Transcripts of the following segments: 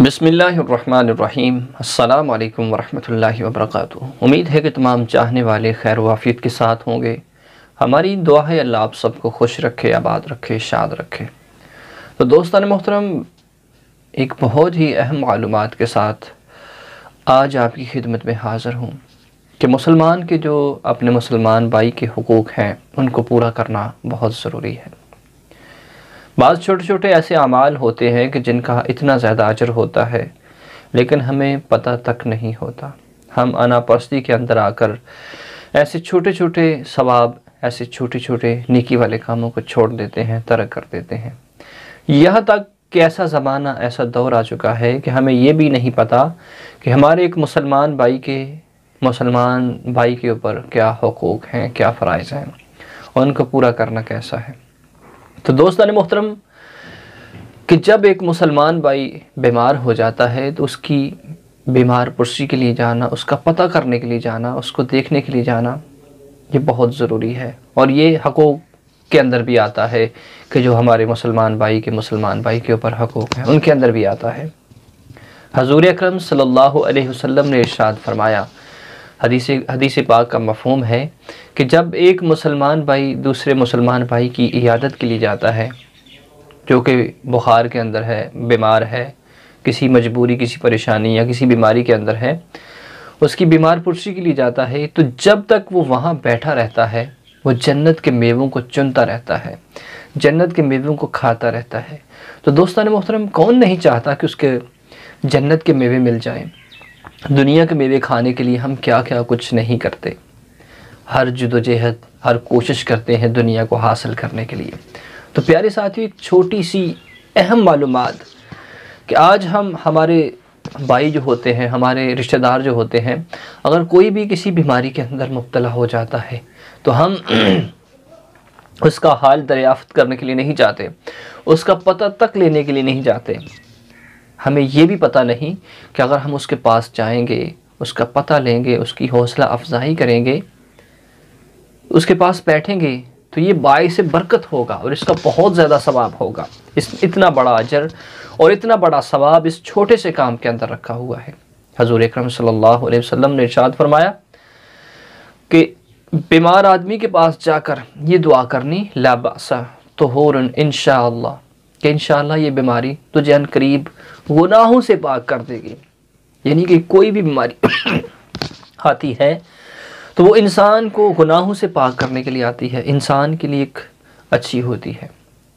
बिस्मिल्लाहिर्रहमानिर्रहीम। अस्सलामु अलैकुम वरहमतुल्लाहि वबरकातुहू। उम्मीद है कि तमाम चाहने वाले खैर वाफियत के साथ होंगे। हमारी दुआ है अल्लाह आप सबको खुश रखे, आबाद रखे, शाद रखे। तो दोस्तान मोहतरम, एक बहुत ही अहम मालूमात के साथ आज आपकी खिदमत में हाज़िर हूँ कि मुसलमान के जो अपने मुसलमान भाई के हुकूक़ हैं उनको पूरा करना बहुत ज़रूरी है। बाज़ छोटे छोटे ऐसे अमाल होते हैं कि जिनका इतना ज़्यादा अजर होता है लेकिन हमें पता तक नहीं होता। हम अनापरस्ती के अंदर आकर ऐसे छोटे छोटे सवाब, ऐसे छोटे छोटे नेकी वाले कामों को छोड़ देते हैं, तर्क कर देते हैं। यहाँ तक कि ऐसा ज़माना, ऐसा दौर आ चुका है कि हमें ये भी नहीं पता कि हमारे एक मुसलमान भाई के ऊपर क्या हुकूक़ हैं, क्या फ़राइज़ हैं, उनको पूरा करना कैसा है। तो दोस्तान मोहतरम, कि जब एक मुसलमान भाई बीमार हो जाता है तो उसकी बीमार पुरसी के लिए जाना, उसका पता करने के लिए जाना, उसको देखने के लिए जाना, ये बहुत ज़रूरी है। और ये हकूक़ के अंदर भी आता है कि जो हमारे मुसलमान भाई के ऊपर हकूक़ हैं उनके अंदर भी आता है। हज़ूर अकरम सल्लल्लाहु अलैहि वसल्लम ने इरशाद फरमाया, हदीस पाक का मफ़हूम है कि जब एक मुसलमान भाई दूसरे मुसलमान भाई की इयादत के लिए जाता है, जो कि बुखार के अंदर है, बीमार है, किसी मजबूरी, किसी परेशानी या किसी बीमारी के अंदर है, उसकी बीमार पुरसी के लिए जाता है, तो जब तक वो वहाँ बैठा रहता है वो जन्नत के मेवों को चुनता रहता है, जन्नत के मेवों को खाता रहता है। तो दोस्तान मोहतरम, कौन नहीं चाहता कि उसके जन्नत के मेवे मिल जाएं। दुनिया के मेवे खाने के लिए हम क्या क्या कुछ नहीं करते, हर जद्दोजहद, हर कोशिश करते हैं दुनिया को हासिल करने के लिए। तो प्यारे साथियों, एक छोटी सी अहम मालूमात कि आज हमारे भाई जो होते हैं, हमारे रिश्तेदार जो होते हैं, अगर कोई भी किसी बीमारी के अंदर मुब्तला हो जाता है तो हम उसका हाल दरियाफ्त करने के लिए नहीं जाते, उसका पता तक लेने के लिए नहीं जाते। हमें ये भी पता नहीं कि अगर हम उसके पास जाएंगे, उसका पता लेंगे, उसकी हौसला अफजाई करेंगे, उसके पास बैठेंगे तो ये बाइस बरकत होगा और इसका बहुत ज़्यादा सवाब होगा। इतना बड़ा अजर और इतना बड़ा सवाब इस छोटे से काम के अंदर रखा हुआ है। हज़ूर अकरम सल्लल्लाहु अलैहि वसल्लम ने इरशाद फरमाया कि बीमार आदमी के पास जाकर ये दुआ करनी, ला बासा तुहूरुन इंशाअल्लाह, कि इंशाअल्लाह ये बीमारी तुझे अनकरीब गुनाहों से पाक कर देगी। यानी कि कोई भी बीमारी आती है तो वो इंसान को गुनाहों से पाक करने के लिए आती है, इंसान के लिए एक अच्छी होती है।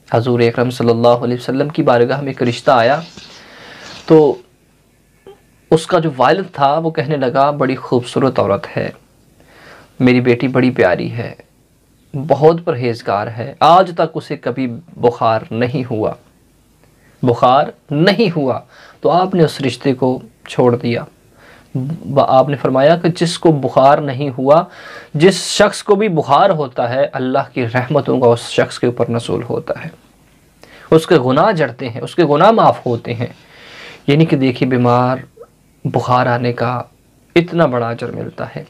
हज़ूर अकरम सल्लल्लाहु अलैहि वसल्लम की बारगाह में एक रिश्ता आया तो उसका जो वालिद था वो कहने लगा, बड़ी खूबसूरत औरत है, मेरी बेटी बड़ी प्यारी है, बहुत परहेज़गार है, आज तक उसे कभी बुखार नहीं हुआ। तो आपने उस रिश्ते को छोड़ दिया। आपने फरमाया कि जिसको बुखार नहीं हुआ, जिस शख्स को भी बुखार होता है, अल्लाह की रहमतों का उस शख्स के ऊपर नज़ूल होता है, उसके गुनाह जड़ते हैं, उसके गुनाह माफ़ होते हैं। यानी कि देखिए, बीमार बुखार आने का इतना बड़ा अजर मिलता है।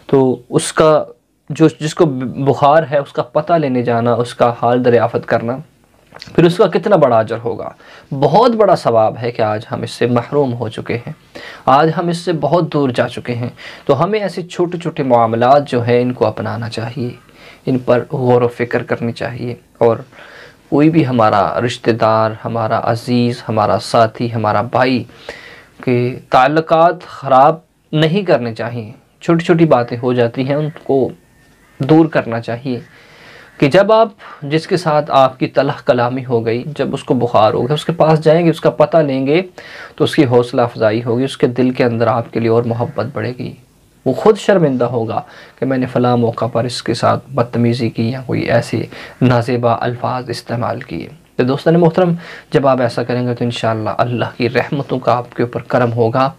तो उसका जिसको बुखार है उसका पता लेने जाना, उसका हाल दरियाफ़त करना, फिर उसका कितना बड़ा अजर होगा। बहुत बड़ा सवाब है कि आज हम इससे महरूम हो चुके हैं, आज हम इससे बहुत दूर जा चुके हैं। तो हमें ऐसे छोटे छोटे मामलात जो हैं इनको अपनाना चाहिए, इन पर गौर व फिक्र करनी चाहिए। और कोई भी हमारा रिश्तेदार, हमारा अज़ीज़, हमारा साथी, हमारा भाई के ताल्लुकात ख़राब नहीं करने चाहिए। छोटी छोटी बातें हो जाती हैं, उनको दूर करना चाहिए। कि जब आप जिसके साथ आपकी तलह कलामी हो गई, जब उसको बुखार हो गया, उसके पास जाएंगे, उसका पता लेंगे तो उसकी हौसला अफजाई होगी, उसके दिल के अंदर आपके लिए और मोहब्बत बढ़ेगी। वो ख़ुद शर्मिंदा होगा कि मैंने फ़लाँ मौका पर इसके साथ बदतमीज़ी की या कोई ऐसे नाज़ेबा अल्फाज इस्तेमाल किए। तो दोस्तों मोहतरम, जब आप ऐसा करेंगे तो इंशाअल्लाह अल्लाह की रहमतों का आपके ऊपर करम होगा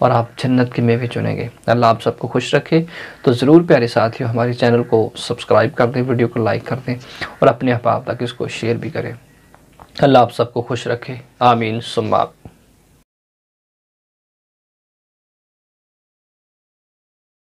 और आप जन्नत के मेवे चुनेंगे। अल्लाह आप सबको खुश रखे। तो ज़रूर प्यारे साथियों, हमारे चैनल को सब्सक्राइब कर दें, वीडियो को लाइक कर दें और अपने अहबाब तक इसको शेयर भी करें। अल्लाह आप सबको खुश रखे। आमीन सुम्मा।